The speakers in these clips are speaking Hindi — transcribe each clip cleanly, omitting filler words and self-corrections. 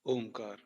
ओंकार।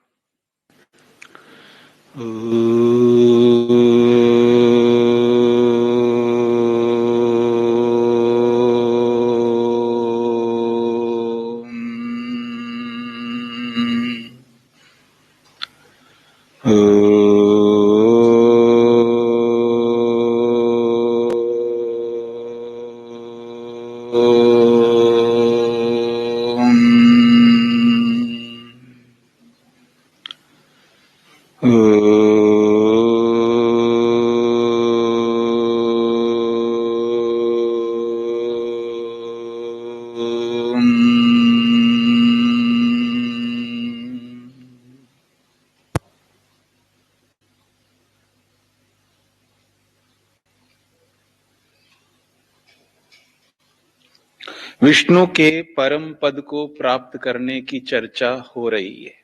विष्णु के परम पद को प्राप्त करने की चर्चा हो रही है।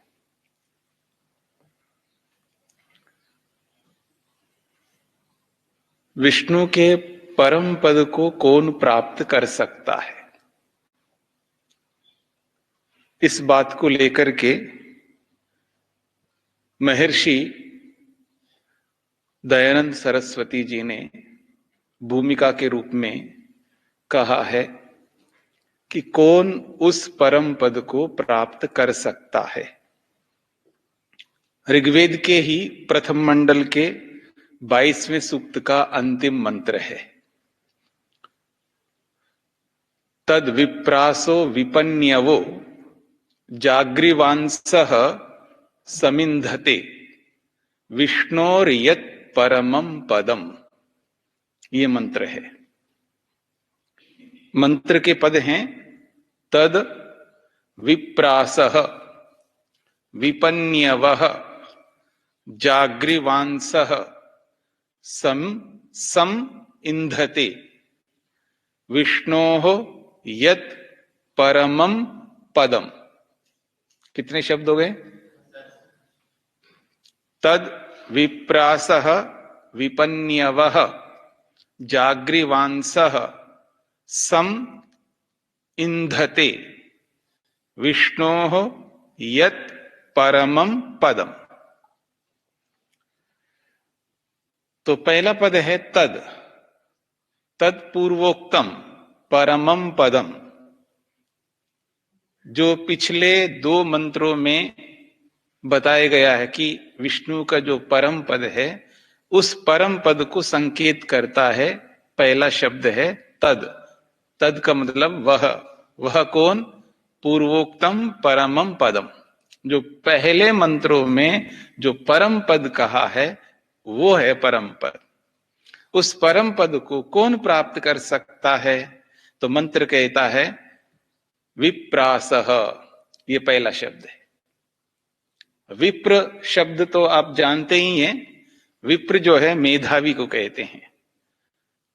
विष्णु के परम पद को कौन प्राप्त कर सकता है, इस बात को लेकर के महर्षि दयानंद सरस्वती जी ने भूमिका के रूप में कहा है कि कौन उस परम पद को प्राप्त कर सकता है। ऋग्वेद के ही प्रथम मंडल के 22वें सूक्त का अंतिम मंत्र है, तद विप्रासो विपन्यवो जाग्रीवांसः समिंधते विष्णोर्यत् परमं पदम। ये मंत्र है। मंत्र के पद हैं तद विप्रासः विपन्यवः जाग्रीवांसः सम इंधते विष्णोः यत् परमं पदम। कितने शब्द हो गए? तद विप्रासः विपन्यवः जाग्रीवांसः सम इंधते विष्णोः यत् परमं पदम। तो पहला पद है तद, तत्पूर्वोक्तम परमं पदम। जो पिछले 2 मंत्रों में बताया गया है कि विष्णु का जो परम पद है, उस परम पद को संकेत करता है पहला शब्द है तद। तद का मतलब वह कौन? पूर्वोक्तम परमं पदम। जो पहले मंत्रों में जो परम पद कहा है वो है परम पद। उस परम पद को कौन प्राप्त कर सकता है? तो मंत्र कहता है विप्रासः। ये पहला शब्द है। विप्र शब्द तो आप जानते ही हैं। विप्र जो है मेधावी को कहते हैं।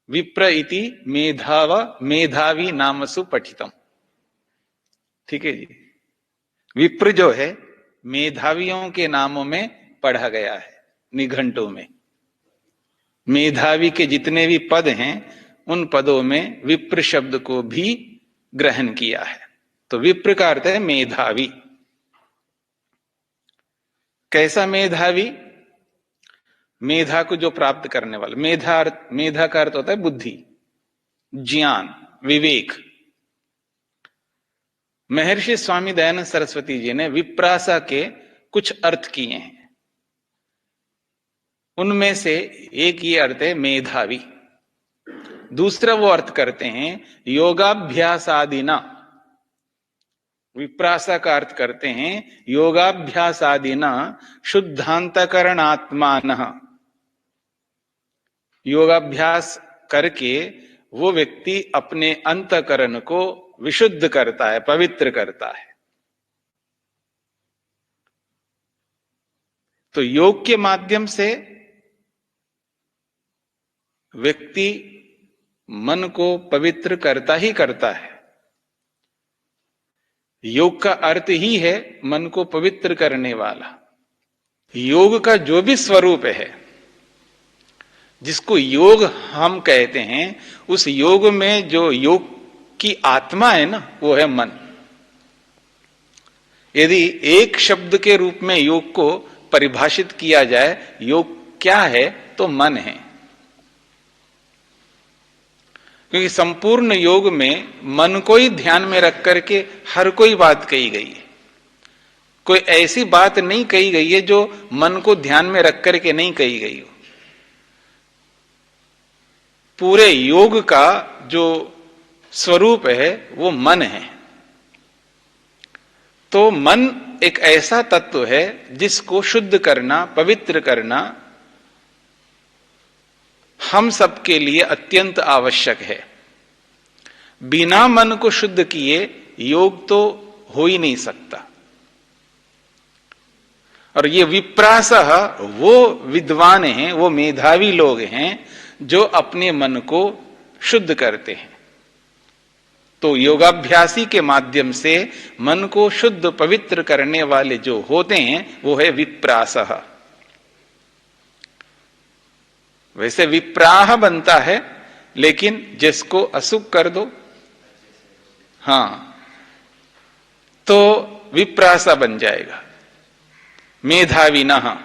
विप्र इति मेधावी नामसु पठितम। ठीक है जी। विप्र जो है मेधावियों के नामों में पढ़ा गया है निघंटों में। मेधावी के जितने भी पद हैं उन पदों में विप्र शब्द को भी ग्रहण किया है। तो विप्र का अर्थ है मेधावी। कैसा मेधावी? मेधा को जो प्राप्त करने वाला। मेधा का अर्थ होता है बुद्धि, ज्ञान, विवेक। महर्षि स्वामी दयानंद सरस्वती जी ने विप्रासा के कुछ अर्थ किए हैं। उनमें से एक ये अर्थ है मेधावी। दूसरा वो अर्थ करते हैं योगाभ्यास आदिना। विप्रासा का अर्थ करते हैं योगाभ्यास आदिना शुद्धांतकरण आत्मान। योगाभ्यास करके वो व्यक्ति अपने अंतकरण को विशुद्ध करता है, पवित्र करता है। तो योग के माध्यम से व्यक्ति मन को पवित्र करता ही करता है। योग का अर्थ ही है मन को पवित्र करने वाला। योग का जो भी स्वरूप है, जिसको योग हम कहते हैं, उस योग में जो योग की आत्मा है ना, वो है मन। यदि एक शब्द के रूप में योग को परिभाषित किया जाए, योग क्या है, तो मन है। क्योंकि संपूर्ण योग में मन को ही ध्यान में रख करके हर कोई बात कही गई है। कोई ऐसी बात नहीं कही गई है जो मन को ध्यान में रख करके नहीं कही गई हो। पूरे योग का जो स्वरूप है वो मन है। तो मन एक ऐसा तत्व है जिसको शुद्ध करना, पवित्र करना हम सबके लिए अत्यंत आवश्यक है। बिना मन को शुद्ध किए योग तो हो ही नहीं सकता। और ये विप्रासः वो विद्वान हैं, वो मेधावी लोग हैं जो अपने मन को शुद्ध करते हैं। तो योगाभ्यासी के माध्यम से मन को शुद्ध पवित्र करने वाले जो होते हैं वो है विप्रासः। वैसे विप्राह बनता है, लेकिन जिसको असुख कर दो, हां, तो विप्रासा बन जाएगा। मेधावी नः,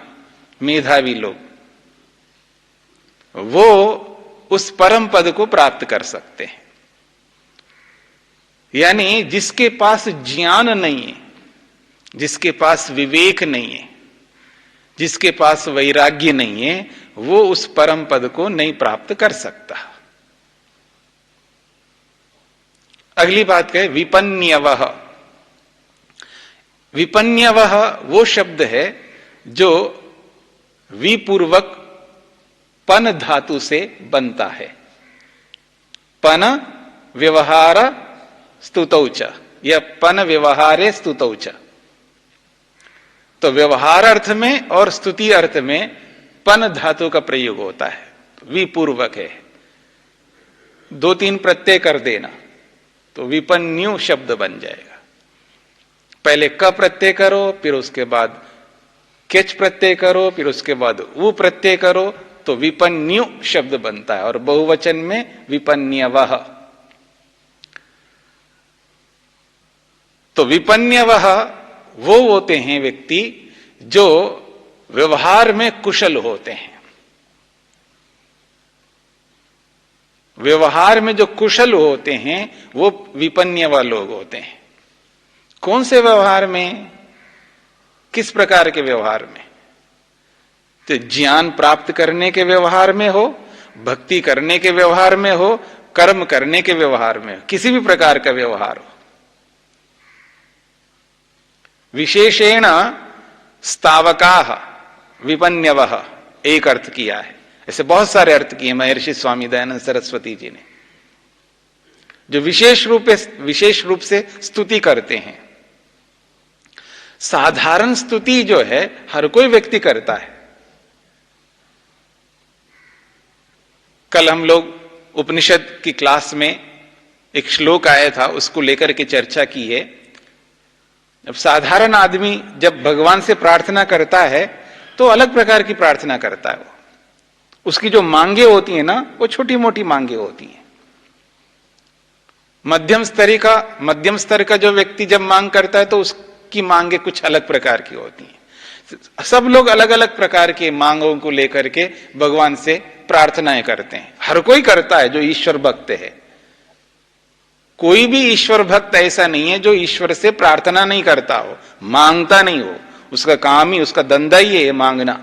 मेधावी लोग वो उस परम पद को प्राप्त कर सकते हैं। यानी जिसके पास ज्ञान नहीं है, जिसके पास विवेक नहीं है, जिसके पास वैराग्य नहीं है, वो उस परम पद को नहीं प्राप्त कर सकता। अगली बात कहे विपन्यवः। विपन्यवः वो शब्द है जो विपूर्वक पन धातु से बनता है। पन व्यवहार स्तुतौ च, या पन व्यवहारे स्तुतौ च। तो व्यवहार अर्थ में और स्तुति अर्थ में पन धातु का प्रयोग होता है। विपूर्वक है, 2-3 प्रत्यय कर देना तो विपन्यु शब्द बन जाएगा। पहले क प्रत्यय करो, फिर उसके बाद केच प्रत्यय करो, फिर उसके बाद उ प्रत्यय करो, तो विपन्यु शब्द बनता है। और बहुवचन में विपन्यवः। तो विपन्यवः वो होते हैं व्यक्ति जो व्यवहार में कुशल होते हैं। व्यवहार में जो कुशल होते हैं वो विपन्यवा लोग होते हैं। कौन से व्यवहार में, किस प्रकार के व्यवहार में? तो ज्ञान प्राप्त करने के व्यवहार में हो, भक्ति करने के व्यवहार में हो, कर्म करने के व्यवहार में हो, किसी भी प्रकार का व्यवहार हो। विशेषेण स्थावकाः विपन्यवः एक अर्थ किया है। ऐसे बहुत सारे अर्थ किए महर्षि स्वामी दयानंद सरस्वती जी ने, जो विशेष रूप से स्तुति करते हैं। साधारण स्तुति जो है हर कोई व्यक्ति करता है। कल हम लोग उपनिषद की क्लास में एक श्लोक आया था, उसको लेकर के चर्चा की है। अब साधारण आदमी जब भगवान से प्रार्थना करता है तो अलग प्रकार की प्रार्थना करता है। वो उसकी जो मांगे होती है ना, वो छोटी मोटी मांगे होती हैं। मध्यम स्तर का जो व्यक्ति जब मांग करता है तो उसकी मांगे कुछ अलग प्रकार की होती हैं। सब लोग अलग अलग प्रकार के मांगों को लेकर के भगवान से प्रार्थनाएं करते हैं। हर कोई करता है जो ईश्वर भक्त है। कोई भी ईश्वर भक्त ऐसा नहीं है जो ईश्वर से प्रार्थना नहीं करता हो, मांगता नहीं हो। उसका काम ही, उसका धंधा ही है मांगना,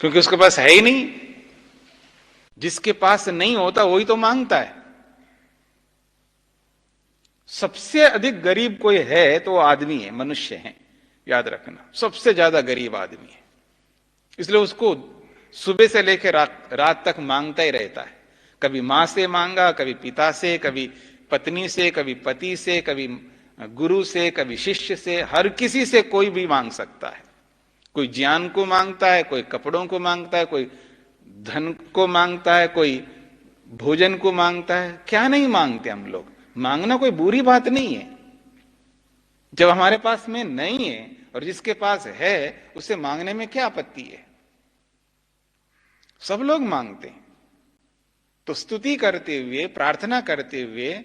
क्योंकि उसके पास है ही नहीं। जिसके पास नहीं होता वही तो मांगता है। सबसे अधिक गरीब कोई है तो वो आदमी है, मनुष्य है, याद रखना। सबसे ज्यादा गरीब आदमी है, इसलिए उसको सुबह से लेकर रात तक मांगता ही रहता है। कभी मां से मांगा, कभी पिता से, कभी पत्नी से, कभी पति से, कभी गुरु से, कभी शिष्य से। हर किसी से कोई भी मांग सकता है। कोई ज्ञान को मांगता है, कोई कपड़ों को मांगता है, कोई धन को मांगता है, कोई भोजन को मांगता है। क्या नहीं मांगते हम लोग? मांगना कोई बुरी बात नहीं है। जब हमारे पास में नहीं है और जिसके पास है उसे मांगने में क्या आपत्ति है? सब लोग मांगते हैं। तो स्तुति करते हुए, प्रार्थना करते हुए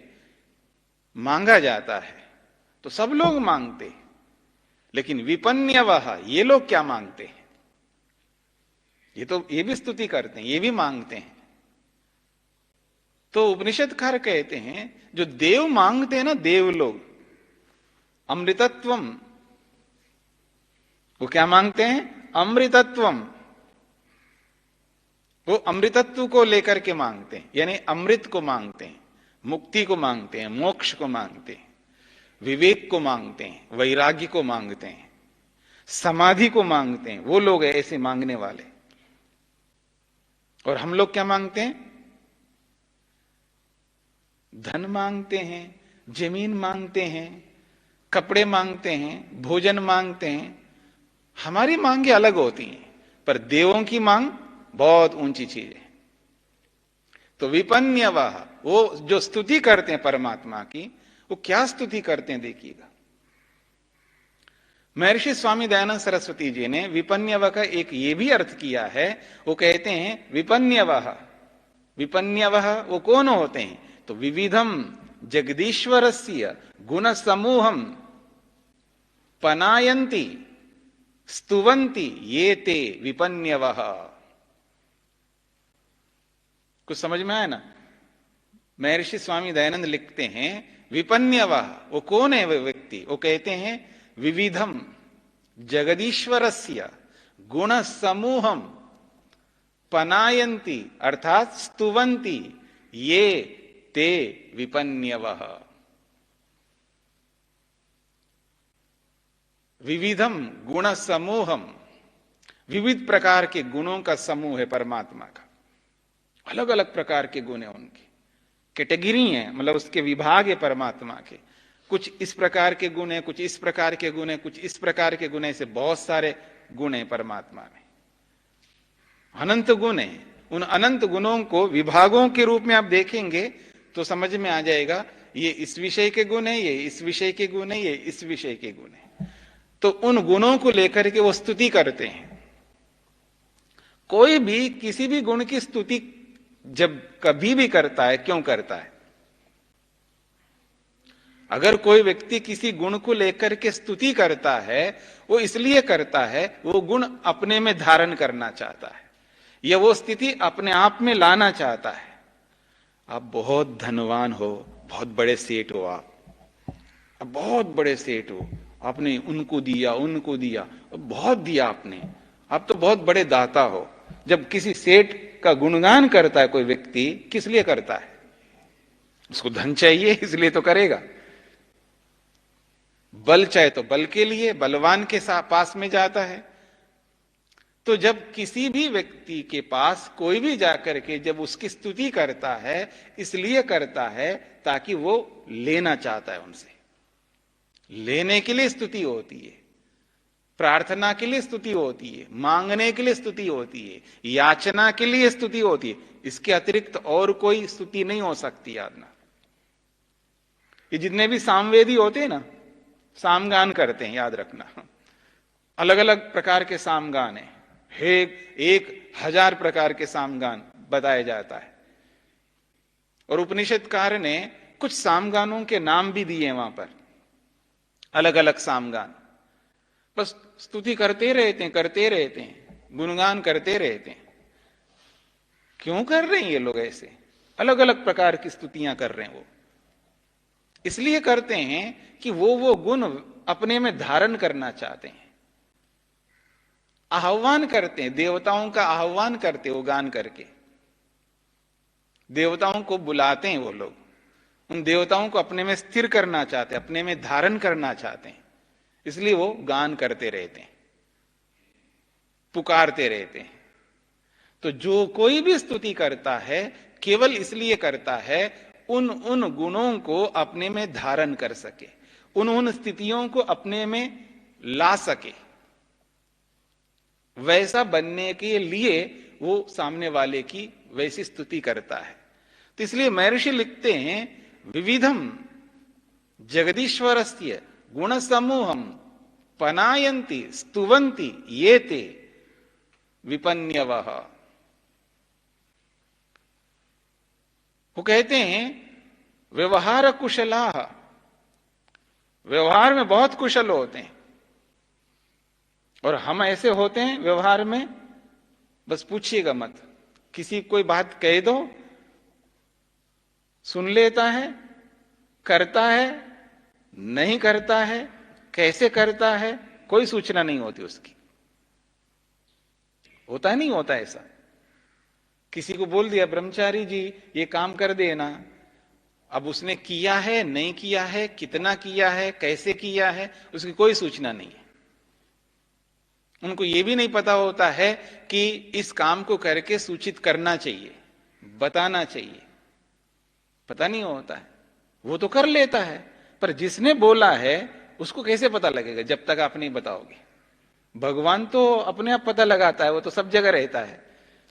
मांगा जाता है, तो सब लोग मांगते। लेकिन विपन्यवः ये लोग क्या मांगते हैं? ये भी स्तुति करते हैं, ये भी मांगते हैं। तो उपनिषदकार कहते हैं जो देव मांगते हैं ना, देव लोग अमृतत्वम, वो क्या मांगते हैं? अमृतत्वम। वो अमृतत्व को लेकर के मांगते हैं, यानी अमृत को मांगते हैं, मुक्ति को मांगते हैं, मोक्ष को मांगते हैं, विवेक को मांगते हैं, वैराग्य को मांगते हैं, समाधि को मांगते हैं। वो लोग हैं ऐसे मांगने वाले। और हम लोग क्या मांगते हैं? धन मांगते हैं, जमीन मांगते हैं, कपड़े मांगते हैं, भोजन मांगते हैं। हमारी मांगे अलग होती हैं, पर देवों की मांग बहुत ऊंची चीज है। तो विपन्यवः, वो जो स्तुति करते हैं परमात्मा की, वो क्या स्तुति करते हैं देखिएगा। महर्षि स्वामी दयानंद सरस्वती जी ने विपन्यवः का एक ये भी अर्थ किया है। वो कहते हैं विपन्यवः, विपन्यवः वो कौन होते हैं? तो विविधम जगदीश्वरस्य गुण समूहम पनायन्ति स्तुवन्ति ये ते विपन्यवः। कुछ समझ में आया ना? महर्षि स्वामी दयानंद लिखते हैं विपन्यवः वो कौन है? वो व्यक्ति, वो कहते हैं विविधम जगदीश्वरस्य गुण समूहम पनायन्ति अर्थात स्तुवन्ति ये ते विपन्यवः। विविधम गुण समूहम, विविध प्रकार के गुणों का समूह है परमात्मा का। अलग अलग प्रकार के गुण है, उनके कैटेगरी है, मतलब उसके विभाग है परमात्मा के। कुछ इस प्रकार के गुण है, कुछ इस प्रकार के गुण है, कुछ इस प्रकार के गुण है। से बहुत सारे गुण है परमात्मा में, अनंत गुण है। उन अनंत गुणों को विभागों के रूप में आप देखेंगे तो समझ में आ जाएगा, ये इस विषय के गुण है, ये इस विषय के गुण है, ये इस विषय के गुण है। तो उन गुणों को लेकर के वो स्तुति करते हैं। कोई भी किसी भी गुण की स्तुति जब कभी भी करता है, क्यों करता है? अगर कोई व्यक्ति किसी गुण को लेकर के स्तुति करता है, वो इसलिए करता है, वो गुण अपने में धारण करना चाहता है, या वो स्थिति अपने आप में लाना चाहता है। आप बहुत धनवान हो, बहुत बड़े सेठ हो, आप बहुत बड़े सेठ हो, आपने उनको दिया, उनको दिया, बहुत दिया आपने, आप तो बहुत बड़े दाता हो। जब किसी सेठ का गुणगान करता है कोई व्यक्ति, किस लिए करता है? उसको धन चाहिए इसलिए तो करेगा। बल चाहे तो बल के लिए, बलवान के पास में जाता है। तो जब किसी भी व्यक्ति के पास कोई भी जाकर के जब उसकी स्तुति करता है, इसलिए करता है ताकि वो लेना चाहता है उनसे। लेने के लिए स्तुति होती है, प्रार्थना के लिए स्तुति होती है, मांगने के लिए स्तुति होती है, याचना के लिए स्तुति होती है। इसके अतिरिक्त और कोई स्तुति नहीं हो सकती। याद ना, ये जितने भी सामवेदी होते हैं ना, सामगान करते हैं, याद रखना। अलग अलग प्रकार के सामगान है, 1000 प्रकार के सामगान बताया जाता है। और उपनिषदकार ने कुछ सामगानों के नाम भी दिए वहां पर, अलग अलग सामगान। बस स्तुति करते रहते हैं, करते रहते हैं, गुणगान करते रहते हैं। क्यों कर रहे हैं ये लोग ऐसे? अलग अलग प्रकार की स्तुतियां कर रहे हैं। वो इसलिए करते हैं कि वो गुण अपने में धारण करना चाहते हैं। आह्वान करते हैं, देवताओं का आह्वान करते हैं वो गान करके। देवताओं को बुलाते हैं वो लोग, उन देवताओं को अपने में स्थिर करना चाहते हैं, अपने में धारण करना चाहते हैं। इसलिए वो गान करते रहते हैं, पुकारते रहते हैं। तो जो कोई भी स्तुति करता है, केवल इसलिए करता है उन गुणों को अपने में धारण कर सके, उन स्थितियों को अपने में ला सके। वैसा बनने के लिए वो सामने वाले की वैसी स्तुति करता है। तो इसलिए महर्षि लिखते हैं विविधम जगदीश्वरस्य गुण समूहम पनायन्ति स्तुवन्ति ये ते विपन्यवः। वो कहते हैं व्यवहार कुशलाः, व्यवहार में बहुत कुशल होते हैं। और हम ऐसे होते हैं व्यवहार में, बस पूछिएगा मत, किसी कोई बात कह दो, सुन लेता है, करता है, नहीं करता है, कैसे करता है, कोई सूचना नहीं होती उसकी। होता है नहीं होता ऐसा? किसी को बोल दिया ब्रह्मचारी जी ये काम कर देना, अब उसने किया है, नहीं किया है, कितना किया है, कैसे किया है, उसकी कोई सूचना नहीं है। उनको यह भी नहीं पता होता है कि इस काम को करके सूचित करना चाहिए, बताना चाहिए, पता नहीं होता है। वो तो कर लेता है, पर जिसने बोला है उसको कैसे पता लगेगा जब तक आप नहीं बताओगे? भगवान तो अपने आप पता लगाता है, वो तो सब जगह रहता है।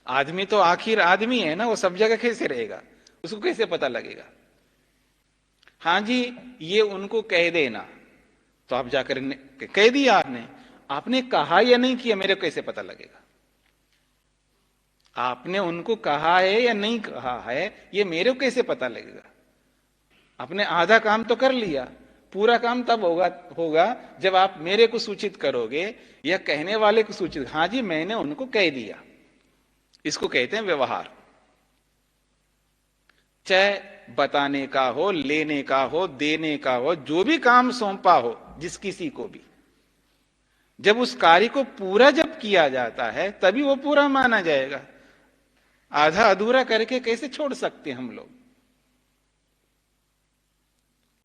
आदमी तो आखिर आदमी है ना, वो सब जगह कैसे रहेगा? उसको कैसे पता लगेगा? हाँ जी ये उनको कह देना, तो आप जाकर कह दिया आपने, आपने कहा या नहीं किया मेरे को कैसे पता लगेगा? आपने उनको कहा है या नहीं कहा है ये मेरे को कैसे पता लगेगा? आपने आधा काम तो कर लिया, पूरा काम तब होगा जब आप मेरे को सूचित करोगे या कहने वाले को सूचित, हाँ जी मैंने उनको कह दिया। इसको कहते हैं व्यवहार। चाहे बताने का हो, लेने का हो, देने का हो, जो भी काम सौंपा हो जिस किसी को भी, जब उस कार्य को पूरा जब किया जाता है तभी वो पूरा माना जाएगा। आधा अधूरा करके कैसे छोड़ सकते हम लोग?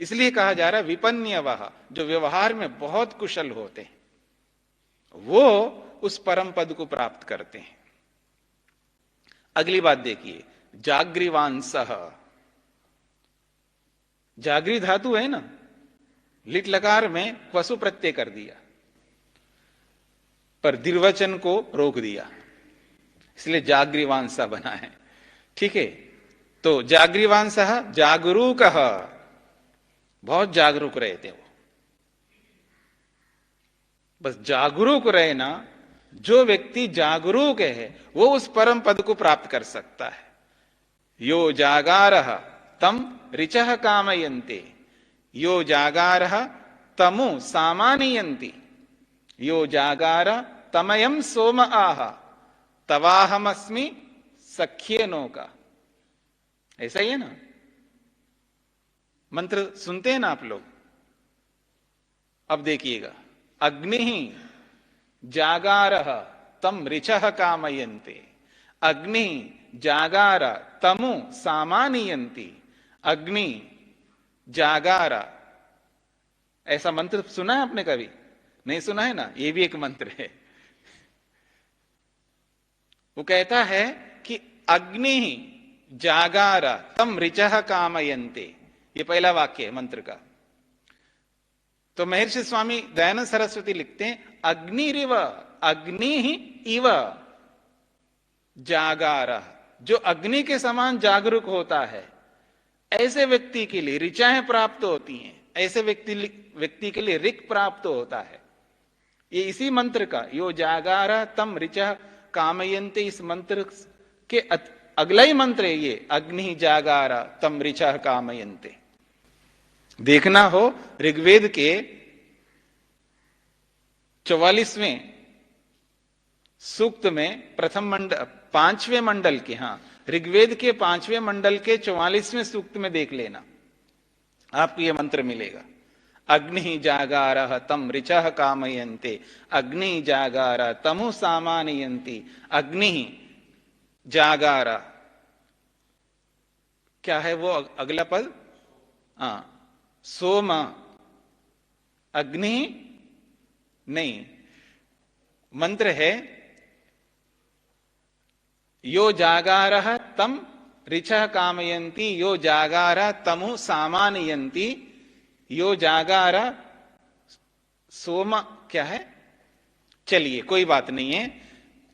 इसलिए कहा जा रहा है विपन्यवः, जो व्यवहार में बहुत कुशल होते हैं वो उस परम पद को प्राप्त करते हैं। अगली बात देखिए, जागृवांसः। जागृ धातु है ना, लिट लकार में वसु प्रत्यय कर दिया, पर द्विवचन को रोक दिया, इसलिए जागृवांसा बना है। ठीक है, तो जागृवांसः जागरूकः, बहुत जागरूक रहते वो। बस जागरूक रहना, जो व्यक्ति जागरूक है वो उस परम पद को प्राप्त कर सकता है। यो जागारः तम ऋचः कामयन्ते, यो जागारः तमु सामानयन्ति, यो जागार तमयम सोम आह, तवाहमस्मि सख्येनो का। ऐसा ही है ना? मंत्र सुनते हैं ना आप लोग? अब देखिएगा, अग्नि जागारः तम ऋचः कामयन्ते, अग्नि जागार तमु सामानयन्ति, अग्नि जागार। ऐसा मंत्र सुना है आपने कभी? नहीं सुना है ना? ये भी एक मंत्र है। वो कहता है कि अग्नि जागार तम ऋचः कामयन्ते, ये पहला वाक्य है मंत्र का। तो महर्षि स्वामी दयानंद सरस्वती लिखते हैं अग्निरिव, अग्नि ही इव जागार, जो अग्नि के समान जागरूक होता है ऐसे व्यक्ति के लिए ऋचाएं प्राप्त होती हैं, ऐसे व्यक्ति के लिए ऋक प्राप्त होता है। ये इसी मंत्र का यो जागार तम ऋचः कामयन्ते, इस मंत्र के अगला ही मंत्र है ये, अग्नि जागार तम ऋचः कामयन्ते। देखना हो ऋग्वेद के 44वें सूक्त में प्रथम मंडल, 5वें मंडल के, हाँ ऋग्वेद के 5वें मंडल के 44वें सूक्त में देख लेना, आपको यह मंत्र मिलेगा। अग्नि जागारः तम ऋचः कामयन्ते, अग्नि जागार तमु सामानयन्ति, अग्नि जागार। क्या है वो अगला पद? सोम, अग्नि नहीं, मंत्र है यो जागारः तम ऋचः कामयन्ति, यो जागार तमु सामानयन्ति, यो जागार सोम। क्या है? चलिए कोई बात नहीं है,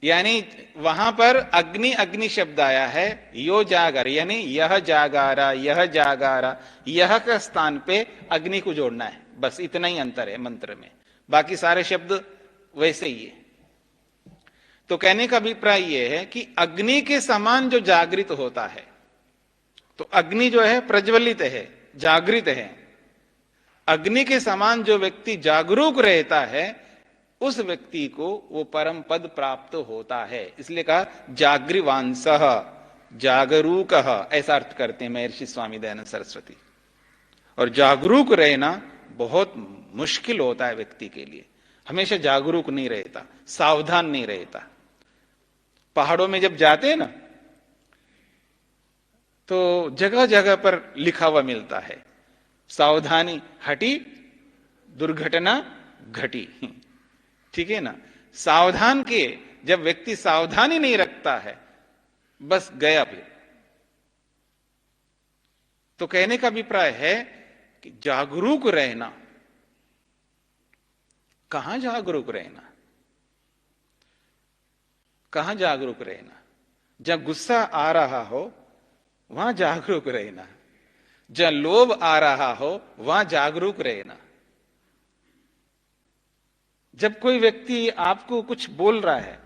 यानी वहां पर अग्नि अग्नि शब्द आया है, यो जागर यानी यह जागारा, यह जागारा, यह का स्थान पे अग्नि को जोड़ना है, बस इतना ही अंतर है मंत्र में, बाकी सारे शब्द वैसे ही है। तो कहने का अभिप्राय यह है कि अग्नि के समान जो जागृत होता है, तो अग्नि जो है प्रज्वलित है, जागृत है, अग्नि के समान जो व्यक्ति जागरूक रहता है उस व्यक्ति को वो परम पद प्राप्त होता है। इसलिए कहा जागृवांसः, जागरूक, ऐसा अर्थ करते हैं महर्षि स्वामी दयानंद सरस्वती। और जागरूक रहना बहुत मुश्किल होता है व्यक्ति के लिए। हमेशा जागरूक नहीं रहता, सावधान नहीं रहता। पहाड़ों में जब जाते हैं ना, तो जगह जगह पर लिखा हुआ मिलता है, सावधानी हटी दुर्घटना घटी। ठीक है ना। सावधान के, जब व्यक्ति सावधानी नहीं रखता है, बस गया फिर। तो कहने का अभिप्राय है कि जागरूक रहना। कहां जागरूक रहना? कहां जागरूक रहना? जहां गुस्सा आ रहा हो वहां जागरूक रहना, जहां लोभ आ रहा हो वहां जागरूक रहना। जब कोई व्यक्ति आपको कुछ बोल रहा है,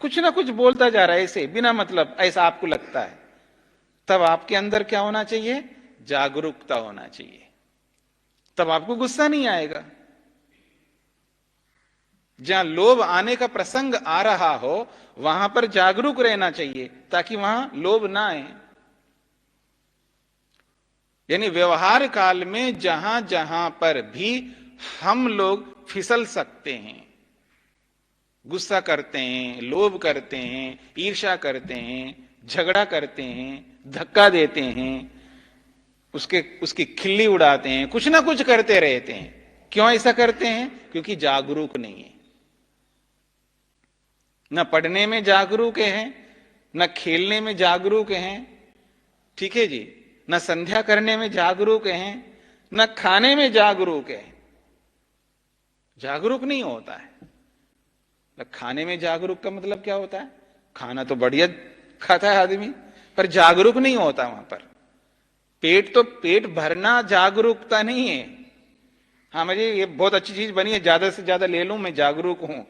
कुछ ना कुछ बोलता जा रहा है ऐसे बिना मतलब, ऐसा आपको लगता है, तब आपके अंदर क्या होना चाहिए? जागरूकता होना चाहिए। तब आपको गुस्सा नहीं आएगा। जहां लोभ आने का प्रसंग आ रहा हो वहां पर जागरूक रहना चाहिए, ताकि वहां लोभ ना आए। यानी व्यवहार काल में जहां जहां पर भी हम लोग फिसल सकते हैं, गुस्सा करते हैं, लोभ करते हैं, ईर्ष्या करते हैं, झगड़ा करते हैं, धक्का देते हैं, उसकी खिल्ली उड़ाते हैं, कुछ ना कुछ करते रहते हैं। क्यों ऐसा करते हैं? क्योंकि जागरूक नहीं है। न पढ़ने में जागरूक हैं, न खेलने में जागरूक हैं, ठीक है जी, न संध्या करने में जागरूक हैं, न खाने में जागरूक है। जागरूक नहीं होता है। खाने में जागरूक का मतलब क्या होता है? खाना तो बढ़िया खाता है आदमी, पर जागरूक नहीं होता वहां पर। पेट भरना जागरूकता नहीं है। हाँ, मुझे ये बहुत अच्छी चीज बनी है, ज्यादा से ज्यादा ले लूं, मैं जागरूक हूं।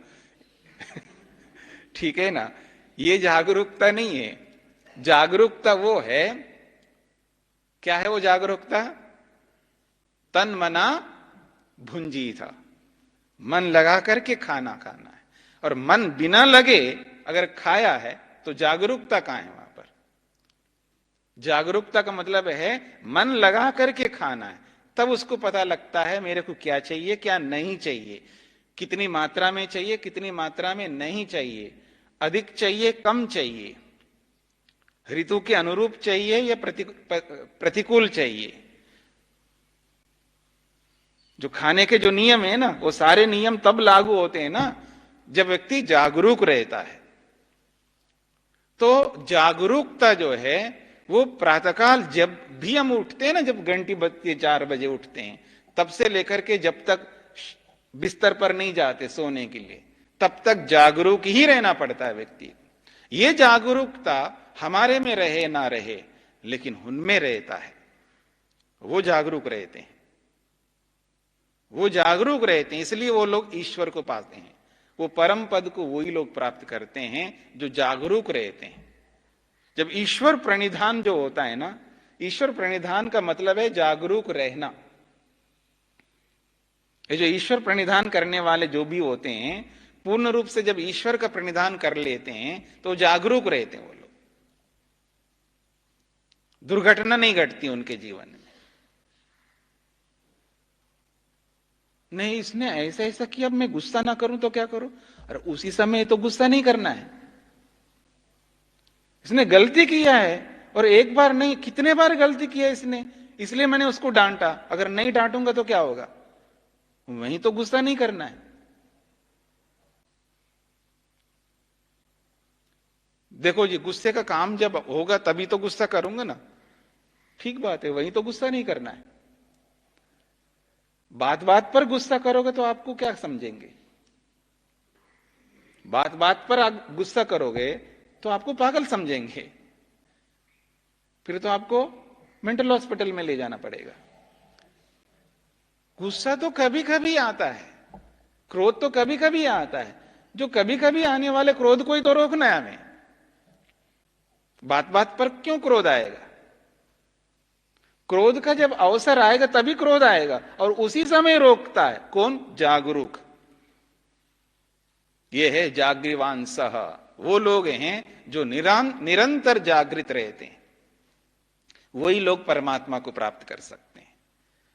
ठीक है ना। ये जागरूकता नहीं है। जागरूकता वो है, क्या है वो जागरूकता? तन मना भुंजी था, मन लगा करके खाना खाना है। और मन बिना लगे अगर खाया है तो जागरूकता कहां है वहां पर? जागरूकता का मतलब है मन लगा करके खाना है, तब उसको पता लगता है मेरे को क्या चाहिए क्या नहीं चाहिए, कितनी मात्रा में चाहिए कितनी मात्रा में नहीं चाहिए, अधिक चाहिए कम चाहिए, ऋतु के अनुरूप चाहिए या प्रतिकूल चाहिए। जो खाने के जो नियम है ना, वो सारे नियम तब लागू होते हैं ना जब व्यक्ति जागरूक रहता है। तो जागरूकता जो है वो प्रातःकाल जब भी हम उठते हैं ना, जब घंटी बजती है 4 बजे उठते हैं, तब से लेकर के जब तक बिस्तर पर नहीं जाते सोने के लिए, तब तक जागरूक ही रहना पड़ता है व्यक्ति। ये जागरूकता हमारे में रहे ना रहे, लेकिन उनमें रहता है। वो जागरूक रहते हैं, वो जागरूक रहते हैं, इसलिए वो लोग ईश्वर को पाते हैं। वो परम पद को वही लोग प्राप्त करते हैं जो जागरूक रहते हैं। जब ईश्वर प्रणिधान जो होता है ना, ईश्वर प्रणिधान का मतलब है जागरूक रहना। ये जो ईश्वर प्रणिधान करने वाले जो भी होते हैं, पूर्ण रूप से जब ईश्वर का प्रणिधान कर लेते हैं तो जागरूक रहते हैं वो लोग। दुर्घटना नहीं घटती उनके जीवन में। नहीं, इसने ऐसा ऐसा किया, अब मैं गुस्सा ना करूं तो क्या करूं? अरे उसी समय तो गुस्सा नहीं करना है। इसने गलती किया है, और एक बार नहीं कितने बार गलती किया इसने, इसलिए मैंने उसको डांटा। अगर नहीं डांटूंगा तो क्या होगा? वहीं तो गुस्सा नहीं करना है। देखो जी, गुस्से का काम जब होगा तभी तो गुस्सा करूंगा ना। ठीक बात है, वहीं तो गुस्सा नहीं करना है। बात बात पर गुस्सा करोगे तो आपको क्या समझेंगे? बात बात पर आप गुस्सा करोगे तो आपको पागल समझेंगे, फिर तो आपको मेंटल हॉस्पिटल में ले जाना पड़ेगा। गुस्सा तो कभी कभी आता है, क्रोध तो कभी कभी आता है। जो कभी कभी आने वाले क्रोध को ही तो रोकना है हमें। बात बात पर क्यों क्रोध आएगा? क्रोध का जब अवसर आएगा तभी क्रोध आएगा, और उसी समय रोकता है कौन? जागरूक। ये है जागृवान सह, वो लोग हैं जो निरंतर जागृत रहते हैं, वही लोग परमात्मा को प्राप्त कर सकते हैं,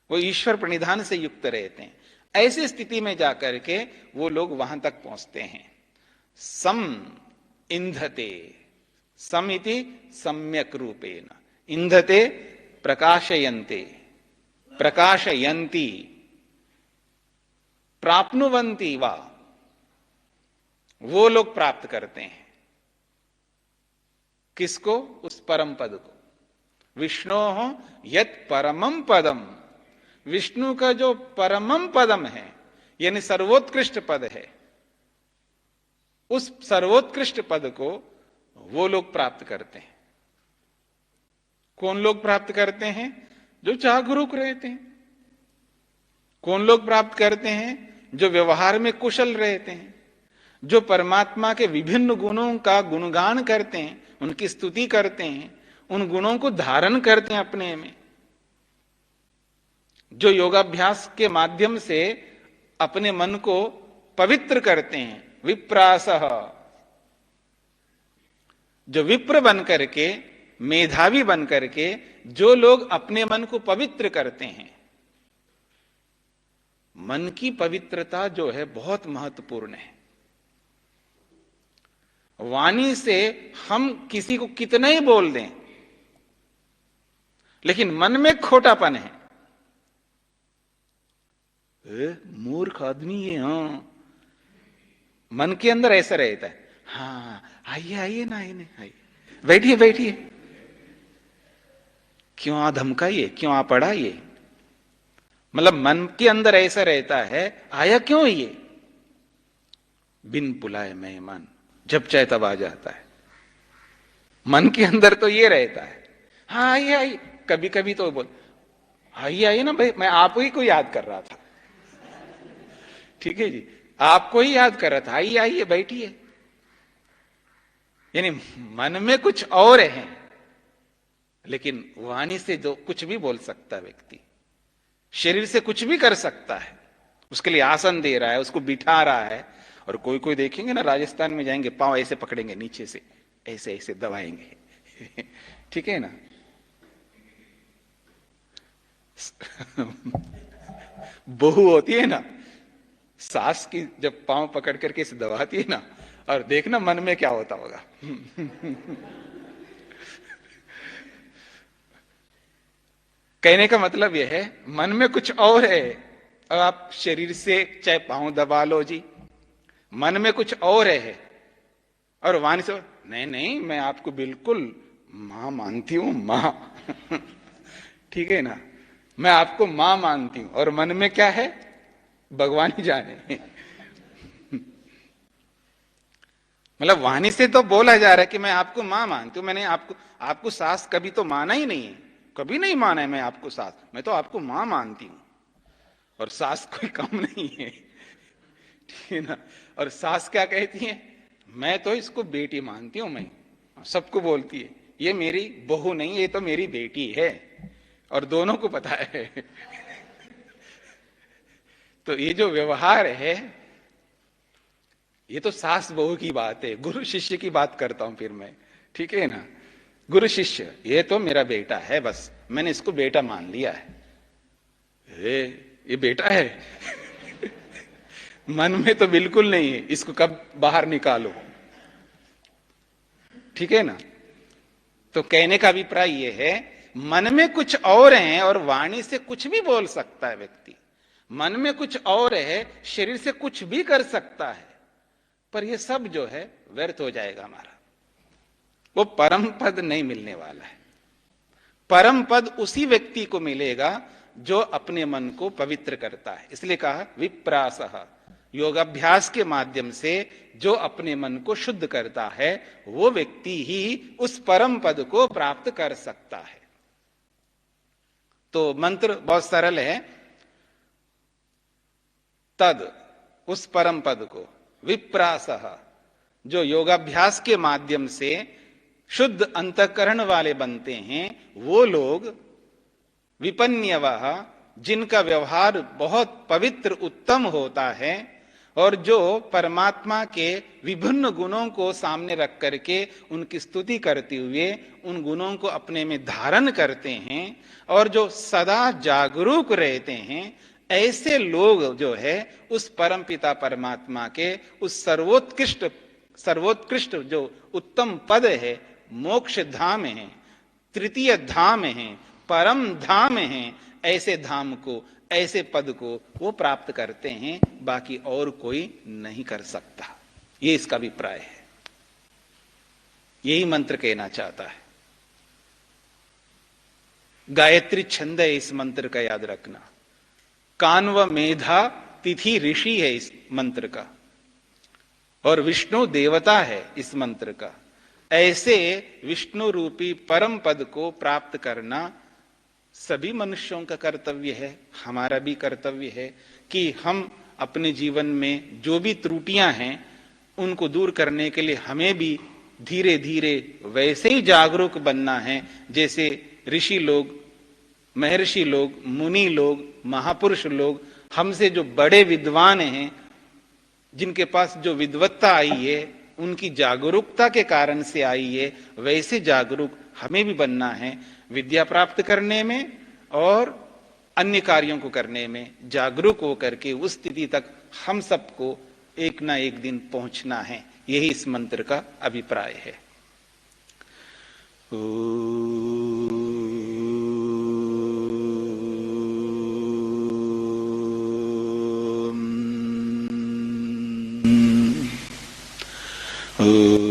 वो ईश्वर प्रणिधान से युक्त रहते हैं। ऐसी स्थिति में जाकर के वो लोग वहां तक पहुंचते हैं। सम इंधते, सम इति सम्यक रूपेण, इंधते प्रकाशयन्ते, प्रकाशयन्ति, प्राप्नुवन्ति वा, वो लोग प्राप्त करते हैं। किसको? उस परम पद को। विष्णोः यत् परमं पदम, विष्णु का जो परमम पदम है, यानी सर्वोत्कृष्ट पद है, उस सर्वोत्कृष्ट पद को वो लोग प्राप्त करते हैं। कौन लोग प्राप्त करते हैं? जो जागरूक रहते हैं। कौन लोग प्राप्त करते हैं? जो व्यवहार में कुशल रहते हैं, जो परमात्मा के विभिन्न गुणों का गुणगान करते हैं, उनकी स्तुति करते हैं, उन गुणों को धारण करते हैं अपने में, जो योगाभ्यास के माध्यम से अपने मन को पवित्र करते हैं। विप्रासः, जो विप्र बन करके, मेधावी बन करके जो लोग अपने मन को पवित्र करते हैं। मन की पवित्रता जो है बहुत महत्वपूर्ण है। वाणी से हम किसी को कितना ही बोल दें, लेकिन मन में खोटापन है, मूर्ख आदमी है, हाँ, मन के अंदर ऐसा रहता है। हाँ आइए आइए ना, आइए, बैठिए बैठिए, क्यों आ धमकाइए, क्यों आ पढ़ाइए। मतलब मन के अंदर ऐसा रहता है, आया क्यों ये, बिन बुलाए मेहमान, जब चाहे तब आ जाता है। मन के अंदर तो ये रहता है। हाँ आइए आइए, कभी कभी तो बोल आइए आइए ना भाई, मैं आप ही को याद कर रहा था। ठीक है जी, आपको ही याद कर रहा था, आइए आइए बैठिए। यानी मन में कुछ और है, लेकिन वाणी से जो कुछ भी बोल सकता है व्यक्ति, शरीर से कुछ भी कर सकता है। उसके लिए आसन दे रहा है, उसको बिठा रहा है। और कोई कोई देखेंगे ना, राजस्थान में जाएंगे, पांव ऐसे पकड़ेंगे नीचे से, ऐसे ऐसे दबाएंगे। ठीक है ना। बहू होती है ना, सास की जब पांव पकड़ करके इसे दबाती है ना, और देखना मन में क्या होता होगा। कहने का मतलब यह है, मन में कुछ और है। अब आप शरीर से चाहे पांव दबा लो जी, मन में कुछ और है, और वाणी से नहीं नहीं मैं आपको बिल्कुल मां मानती हूं, मां। ठीक है ना, मैं आपको मां मानती हूं, और मन में क्या है भगवान ही जाने। मतलब वाणी से तो बोला जा रहा है कि मैं आपको मां मानती हूं, मैंने आपको सास कभी तो माना ही नहीं है, कभी नहीं माना है मैं आपको सास, मैं तो आपको मां मानती हूं। और सास कोई कम नहीं है, ठीक है ना। और सास क्या कहती है, मैं तो इसको बेटी मानती हूं, मैं सबको बोलती है ये मेरी बहू नहीं, ये तो मेरी बेटी है, और दोनों को पता है। तो ये जो व्यवहार है, ये तो सास बहू की बात है। गुरु शिष्य की बात करता हूं फिर मैं, ठीक है ना। गुरु शिष्य, ये तो मेरा बेटा है, बस मैंने इसको बेटा मान लिया है। ये बेटा है। मन में तो बिल्कुल नहीं है, इसको कब बाहर निकालो। ठीक है ना। तो कहने का अभिप्राय यह है, मन में कुछ और है और वाणी से कुछ भी बोल सकता है व्यक्ति। मन में कुछ और है, शरीर से कुछ भी कर सकता है, पर यह सब जो है व्यर्थ हो जाएगा हमारा। वो परम पद नहीं मिलने वाला है। परम पद उसी व्यक्ति को मिलेगा जो अपने मन को पवित्र करता है। इसलिए कहा विप्रासः, योगाभ्यास के माध्यम से जो अपने मन को शुद्ध करता है, वो व्यक्ति ही उस परम पद को प्राप्त कर सकता है। तो मंत्र बहुत सरल है। तद, उस परम पद को, विप्रासः, जो योगाभ्यास के माध्यम से शुद्ध अंतःकरण वाले बनते हैं, वो लोग विपन्यवः, जिनका व्यवहार बहुत पवित्र उत्तम होता है, और जो परमात्मा के विभिन्न गुणों को सामने रख करके उनकी स्तुति करते हुए उन गुणों को अपने में धारण करते हैं और जो सदा जागरूक रहते हैं, ऐसे लोग जो है उस परम पिता परमात्मा के उस सर्वोत्कृष्ट जो उत्तम पद है, मोक्ष धाम है, तृतीय धाम है, परम धाम है, ऐसे धाम को, ऐसे पद को वो प्राप्त करते हैं, बाकी और कोई नहीं कर सकता। ये इसका अभिप्राय है। यही मंत्र कहना चाहता है। गायत्री छंद है इस मंत्र का, याद रखना। कान्व मेधा तिथि ऋषि है इस मंत्र का, और विष्णु देवता है इस मंत्र का। ऐसे विष्णु रूपी परम पद को प्राप्त करना सभी मनुष्यों का कर्तव्य है, हमारा भी कर्तव्य है कि हम अपने जीवन में जो भी त्रुटियां हैं उनको दूर करने के लिए हमें भी धीरे धीरे वैसे ही जागरूक बनना है जैसे ऋषि लोग, महर्षि लोग, मुनि लोग, महापुरुष लोग, हमसे जो बड़े विद्वान हैं, जिनके पास जो विद्वत्ता आई है, उनकी जागरूकता के कारण से आई है, वैसे जागरूक हमें भी बनना है। विद्या प्राप्त करने में और अन्य कार्यों को करने में जागरूक होकर के उस स्थिति तक हम सबको एक ना एक दिन पहुंचना है। यही इस मंत्र का अभिप्राय है। ओम